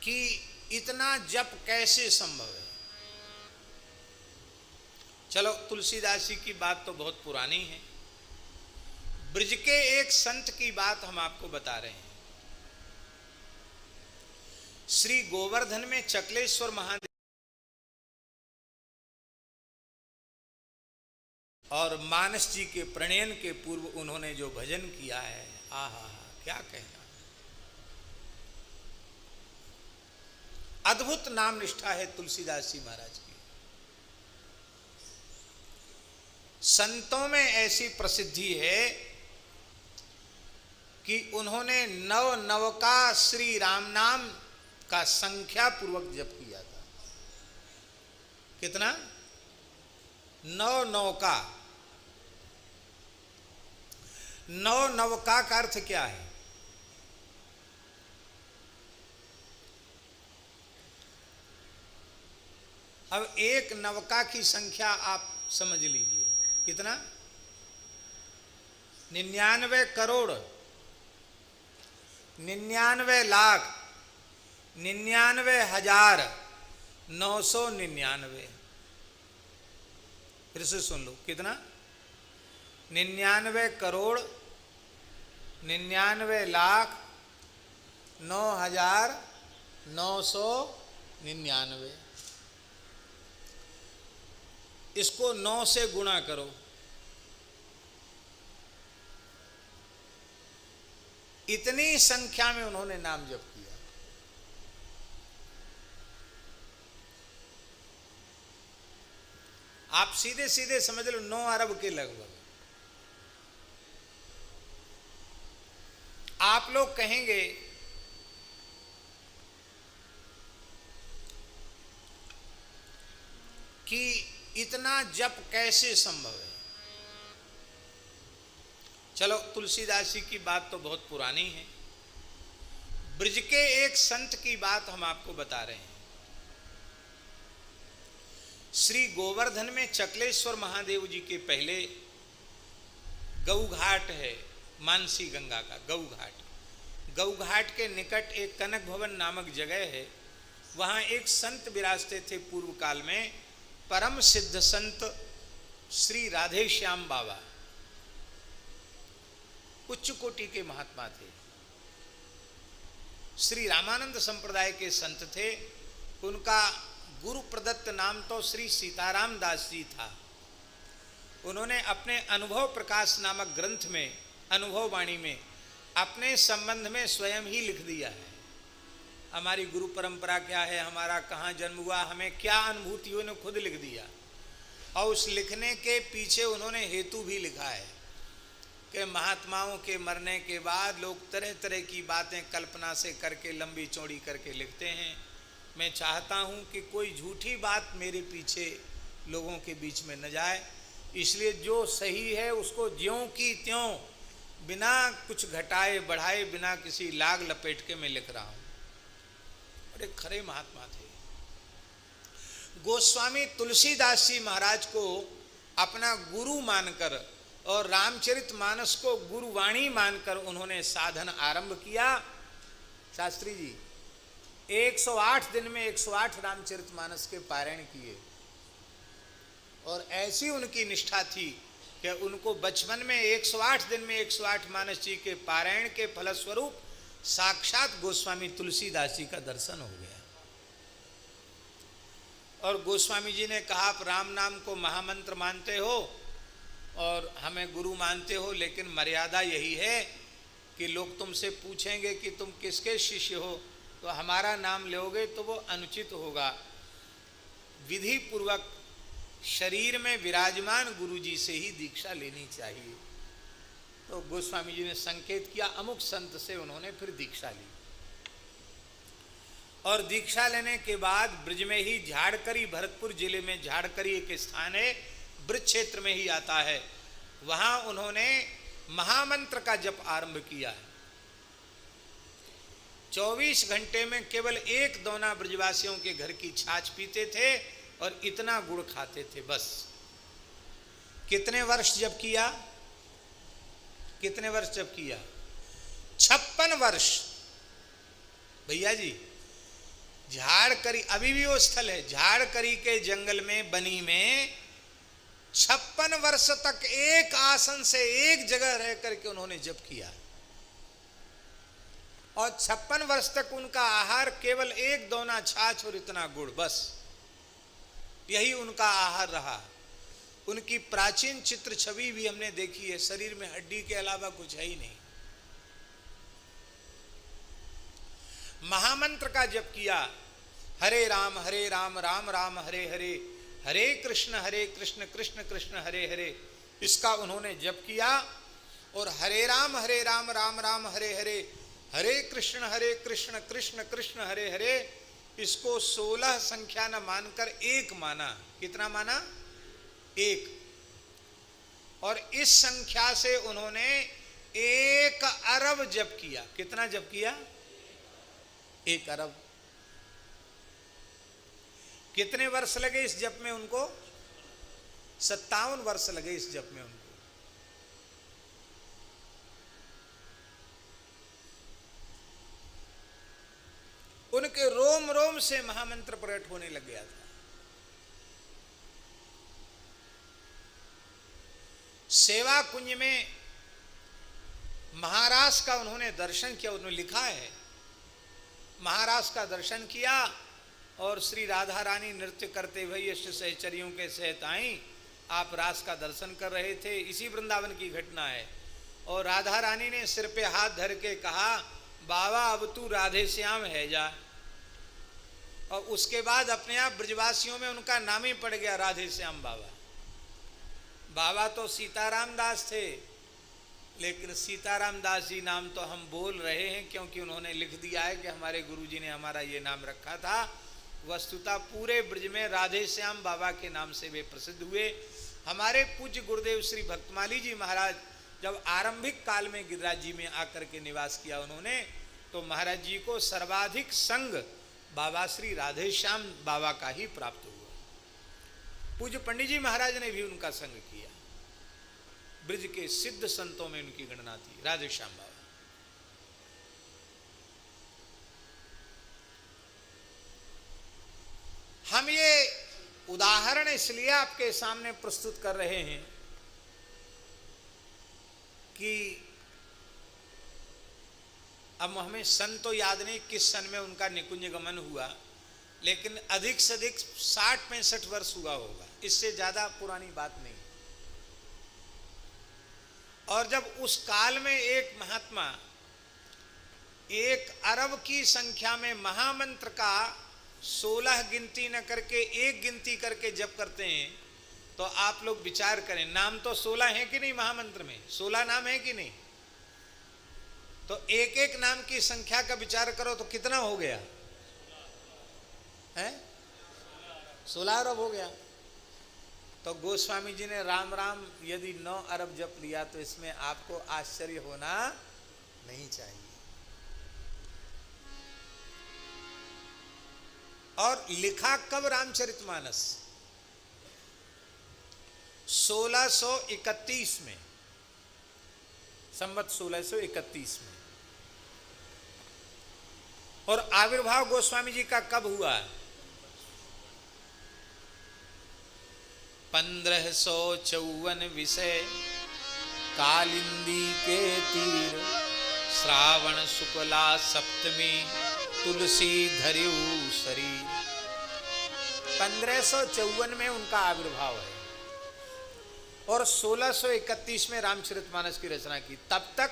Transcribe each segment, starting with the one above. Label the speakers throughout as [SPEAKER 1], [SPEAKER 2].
[SPEAKER 1] कि इतना जप कैसे संभव है। चलो तुलसीदास जी की बात तो बहुत पुरानी है, ब्रज के एक संत की बात हम आपको बता रहे हैं। श्री गोवर्धन में चकलेश्वर महादेव और मानस जी के प्रणयन के पूर्व उन्होंने जो भजन किया है, आहा क्या कहना, अद्भुत नाम निष्ठा है तुलसीदास जी महाराज की। संतों में ऐसी प्रसिद्धि है कि उन्होंने नव नव का श्री राम नाम का संख्या पूर्वक जप किया था। कितना? नव नव का। नव नव का अर्थ क्या है? अब एक नवका की संख्या आप समझ लीजिए, कितना? 99 करोड़, 99 लाख, 99,999। फिर से सुन लो, कितना? 99 करोड़, 99 लाख, 9,999। इसको 9 से गुणा करो, इतनी संख्या में उन्होंने नाम जप किया। आप सीधे सीधे समझ लो 9 अरब के लगभग। आप लोग कहेंगे कि इतना जप कैसे संभव है। चलो तुलसीदास जी की बात तो बहुत पुरानी है, ब्रज के एक संत की बात हम आपको बता रहे हैं। श्री गोवर्धन में चकलेश्वर महादेव जी के पहले गऊ घाट है, मानसी गंगा का गऊ घाट। गऊ घाट के निकट एक कनक भवन नामक जगह है, वहाँ एक संत विराजते थे पूर्व काल में, परम सिद्ध संत श्री राधे श्याम बाबा। उच्च कोटि के महात्मा थे, श्री रामानंद संप्रदाय के संत थे। उनका गुरु प्रदत्त नाम तो श्री सीताराम दास जी था। उन्होंने अपने अनुभव प्रकाश नामक ग्रंथ में, अनुभव वाणी में, अपने संबंध में स्वयं ही लिख दिया है। हमारी गुरु परंपरा क्या है, हमारा कहाँ जन्म हुआ, हमें क्या अनुभूति हुई, उन्होंने खुद लिख दिया। और उस लिखने के पीछे उन्होंने हेतु भी लिखा है कि महात्माओं के मरने के बाद लोग तरह तरह की बातें कल्पना से करके लंबी चौड़ी करके लिखते हैं। मैं चाहता हूं कि कोई झूठी बात मेरे पीछे लोगों के बीच में न जाए, इसलिए जो सही है उसको ज्यों की त्यों, बिना कुछ घटाए बढ़ाए, बिना किसी लाग लपेट के मैं लिख रहा हूं। बड़े खरे महात्मा थे। गोस्वामी तुलसीदास जी महाराज को अपना गुरु मानकर और रामचरितमानस को गुरुवाणी मानकर उन्होंने साधन आरंभ किया। शास्त्री जी 108 दिन में 108 रामचरितमानस के पारायण किए, और ऐसी उनकी निष्ठा थी कि उनको बचपन में 108 दिन में 108 मानस जी के पारायण के फलस्वरूप साक्षात गोस्वामी तुलसीदास जी का दर्शन हो गया। और गोस्वामी जी ने कहा, आप राम नाम को महामंत्र मानते हो और हमें गुरु मानते हो, लेकिन मर्यादा यही है कि लोग तुमसे पूछेंगे कि तुम किसके शिष्य हो, तो हमारा नाम लोगे तो वो अनुचित होगा। विधि पूर्वक शरीर में विराजमान गुरु जी से ही दीक्षा लेनी चाहिए। तो गोस्वामी जी ने संकेत किया, अमुक संत से उन्होंने फिर दीक्षा ली। और दीक्षा लेने के बाद ब्रज में ही झाड़करी, भरतपुर जिले में झाड़करी एक स्थान है, ब्रज क्षेत्र में ही आता है, वहां उन्होंने महामंत्र का जप आरंभ किया है। 24 घंटे में केवल एक दोना ब्रजवासियों के घर की छाछ पीते थे और इतना गुड़ खाते थे, बस। कितने वर्ष जप किया? कितने वर्ष जप किया? 56 वर्ष। भैया जी झाड़करी अभी भी वो स्थल है, झाड़करी के जंगल में बनी में 56 वर्ष तक एक आसन से एक जगह रह करके उन्होंने जप किया और 56 वर्ष तक उनका आहार केवल एक दोना छाछ और इतना गुड़, बस यही उनका आहार रहा। उनकी प्राचीन चित्र छवि भी हमने देखी है, शरीर में हड्डी के अलावा कुछ है ही नहीं। महामंत्र का जप किया, हरे राम राम राम हरे हरे, हरे कृष्ण कृष्ण कृष्ण हरे हरे, इसका उन्होंने जप किया। और हरे राम राम राम हरे हरे, हरे कृष्ण कृष्ण कृष्ण हरे हरे, इसको 16 संख्या न मानकर एक माना। कितना माना? एक। और इस संख्या से उन्होंने 1 अरब जप किया। कितना जप किया? 1 अरब। कितने वर्ष लगे इस जप में उनको? 57 वर्ष लगे इस जप में उनको। उनके रोम रोम से महामंत्र प्रकट होने लग गया था। सेवा कुंज में महाराज का उन्होंने दर्शन किया। उन्होंने लिखा है, महाराज का दर्शन किया और श्री राधा रानी नृत्य करते हुए यश सहचरियों के सहित आई। आप रास का दर्शन कर रहे थे, इसी वृंदावन की घटना है। और राधा रानी ने सिर पे हाथ धर के कहा, बाबा अब तू राधे श्याम है जा। और उसके बाद अपने आप ब्रजवासियों में उनका नाम ही पड़ गया, राधे श्याम बाबा। बाबा तो सीताराम दास थे, लेकिन सीताराम दास जी नाम तो हम बोल रहे हैं क्योंकि उन्होंने लिख दिया है कि हमारे गुरुजी ने हमारा ये नाम रखा था। वस्तुतः पूरे ब्रज में राधे श्याम बाबा के नाम से वे प्रसिद्ध हुए। हमारे पूज्य गुरुदेव श्री भक्तमाली जी महाराज जब आरंभिक काल में गिरिराज जी में आकर के निवास किया उन्होंने, तो महाराज जी को सर्वाधिक संग बाबा श्री राधे श्याम बाबा का ही प्राप्त हुआ। पूज्य पंडित जी महाराज ने भी उनका संग किया। ब्रज के सिद्ध संतों में उनकी गणना थी, राधे श्याम बाबा। हम ये उदाहरण इसलिए आपके सामने प्रस्तुत कर रहे हैं कि अब हमें सन तो याद नहीं किस सन में उनका निकुंज गमन हुआ, लेकिन अधिक से अधिक 60-65 वर्ष हुआ होगा, इससे ज्यादा पुरानी बात नहीं। और जब उस काल में एक महात्मा 1 अरब की संख्या में महामंत्र का 16 गिनती न करके 1 गिनती करके जप करते हैं, तो आप लोग विचार करें, नाम तो 16 है कि नहीं? महामंत्र में 16 नाम है कि नहीं? तो एक एक नाम की संख्या का विचार करो तो कितना हो गया है? 16 अरब हो गया। तो गोस्वामी जी ने राम राम यदि 9 अरब जप लिया तो इसमें आपको आश्चर्य होना नहीं चाहिए। और लिखा कब रामचरितमानस? 1631 में, संवत 1631 में। और आविर्भाव गोस्वामी जी का कब हुआ? 1554 विषय कालिंदी के तीर, श्रावण शुक्ला सप्तमी तुलसी धरियु शरीर। 1554 में उनका आविर्भाव है और 1631 में रामचरितमानस की रचना की। तब तक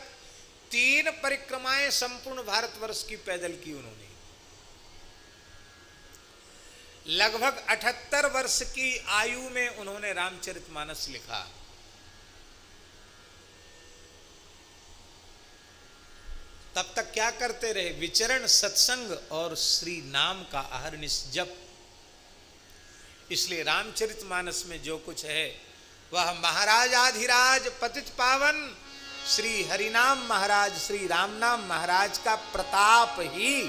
[SPEAKER 1] 3 परिक्रमाएं संपूर्ण भारतवर्ष की पैदल की उन्होंने। लगभग 78 वर्ष की आयु में उन्होंने रामचरितमानस लिखा। तब तक क्या करते रहे? विचरण, सत्संग और श्री नाम का अहर्निश जप। इसलिए रामचरितमानस में जो कुछ है वह महाराज आधिराज पतित पावन श्री हरिनाम महाराज, श्री राम नाम महाराज का प्रताप ही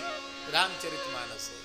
[SPEAKER 1] रामचरितमानस है।